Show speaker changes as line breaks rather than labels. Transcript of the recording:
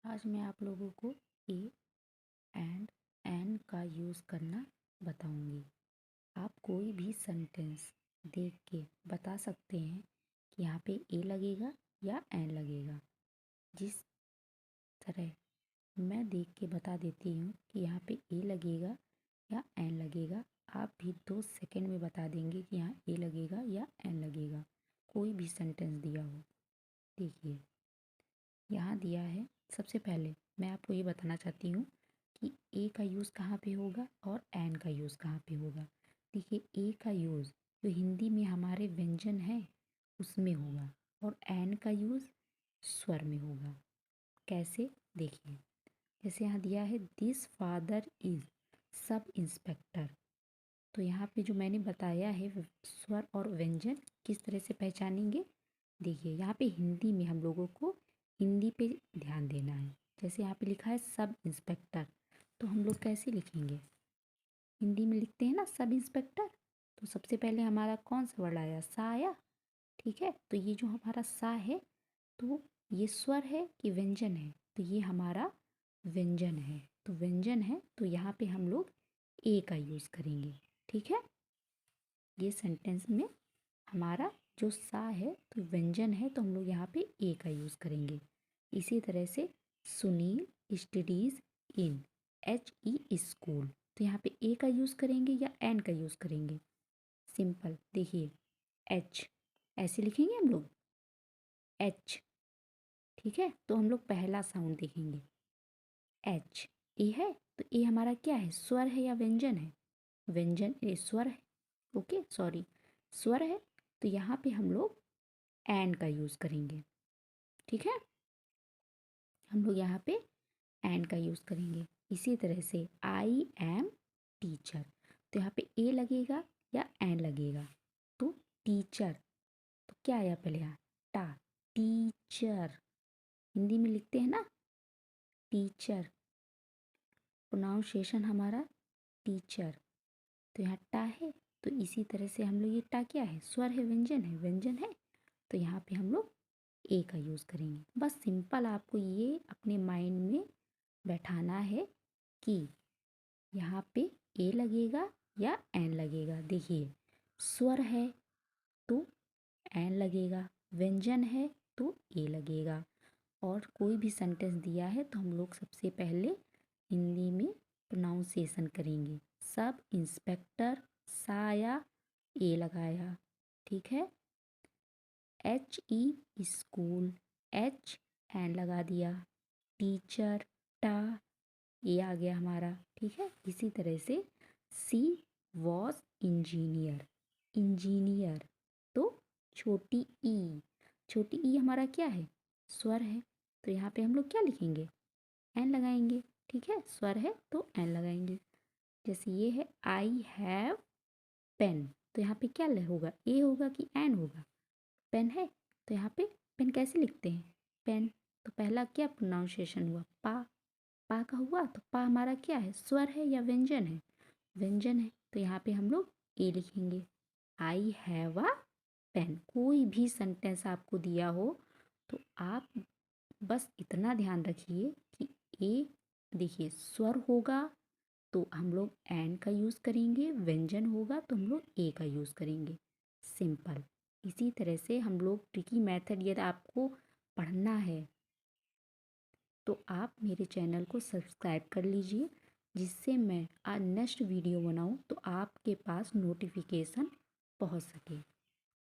आज मैं आप लोगों को ए एंड एन का यूज़ करना बताऊंगी। आप कोई भी सेंटेंस देख के बता सकते हैं कि यहाँ पे ए लगेगा या एन लगेगा। जिस तरह मैं देख के बता देती हूँ कि यहाँ पे ए लगेगा या एन लगेगा, आप भी 2 सेकंड में बता देंगे कि यहाँ ए लगेगा या एन लगेगा। कोई भी सेंटेंस दिया हो। देखिए यहाँ दिया है। सबसे पहले मैं आपको ये बताना चाहती हूँ कि ए का यूज़ कहाँ पे होगा और एन का यूज़ कहाँ पे होगा। देखिए ए का यूज़ जो हिंदी में हमारे व्यंजन है उसमें होगा और एन का यूज़ स्वर में होगा। कैसे देखिए, जैसे यहाँ दिया है this father is sub inspector. तो यहाँ पे जो मैंने बताया है स्वर और व्यंजन किस तरह से पहचानेंगे। देखिए यहाँ पे हिंदी में हम लोगों को हिंदी पे ध्यान देना है। जैसे यहाँ पे लिखा है सब इंस्पेक्टर, तो हम लोग कैसे लिखेंगे? हिंदी में लिखते हैं ना सब इंस्पेक्टर। तो सबसे पहले हमारा कौन सा वर्ड आया? सा आया। ठीक है, तो ये जो हमारा सा है तो ये स्वर है कि व्यंजन है? तो ये हमारा व्यंजन है। तो व्यंजन है तो यहाँ पे हम लोग ए का यूज़ करेंगे। ठीक है, ये सेंटेंस में हमारा जो सा है तो व्यंजन है तो हम लोग यहाँ पे ए का यूज़ करेंगे। इसी तरह से सुनील स्टडीज इन स्कूल, तो यहाँ पे ए का यूज़ करेंगे या एन का यूज़ करेंगे? सिंपल, देखिए एच ऐसे लिखेंगे हम लोग एच। ठीक है, तो हम लोग पहला साउंड देखेंगे एच। ए है तो ए हमारा क्या है? स्वर है या व्यंजन है? व्यंजन ए स्वर है। ओके सॉरी, स्वर है। तो यहाँ पे हम लोग एन का यूज़ करेंगे। ठीक है, हम लोग यहाँ पे एन का यूज़ करेंगे। इसी तरह से आई एम टीचर, तो यहाँ पे ए लगेगा या एन लगेगा? तो टीचर, तो क्या आया पहले? यहाँ टा, टीचर। हिंदी में लिखते हैं ना टीचर, प्रोनाउंसिएशन हमारा टीचर। तो यहाँ टा है तो इसी तरह से हम लोग ये टा क्या है? स्वर है, व्यंजन है? व्यंजन है तो यहाँ पे हम लोग ए का यूज़ करेंगे। बस सिंपल आपको ये अपने माइंड में बैठाना है कि यहाँ पे ए लगेगा या एन लगेगा। देखिए स्वर है तो एन लगेगा, व्यंजन है तो ए लगेगा। और कोई भी सेंटेंस दिया है तो हम लोग सबसे पहले हिंदी में प्रोनाउंसिएशन करेंगे। सब इंस्पेक्टर, साया ए लगाया। ठीक है, स्कूल, एच एन लगा दिया। टीचर, टा ये आ गया हमारा। ठीक है, इसी तरह से सी वॉज इंजीनियर, इंजीनियर तो छोटी ई हमारा क्या है? स्वर है। तो यहाँ पे हम लोग क्या लिखेंगे? एन लगाएंगे। ठीक है, स्वर है तो एन लगाएंगे। जैसे ये है आई हैव पेन, तो यहाँ पे क्या होगा? ए होगा कि एन होगा? पेन है तो यहाँ पे पेन कैसे लिखते हैं? पेन। तो पहला क्या प्रोनाउंसिएशन हुआ? पा। पा का हुआ तो पा हमारा क्या है? स्वर है या व्यंजन है? व्यंजन है तो यहाँ पे हम लोग ए लिखेंगे। I have a pen. कोई भी सेंटेंस आपको दिया हो तो आप बस इतना ध्यान रखिए कि ए, देखिए स्वर होगा तो हम लोग एन का यूज़ करेंगे, व्यंजन होगा तो हम लोग ए का यूज़ करेंगे। सिंपल। इसी तरह से हम लोग ट्रिकी मेथड यदि आपको पढ़ना है तो आप मेरे चैनल को सब्सक्राइब कर लीजिए, जिससे मैं आज नेक्स्ट वीडियो बनाऊं तो आपके पास नोटिफिकेशन पहुंच सके।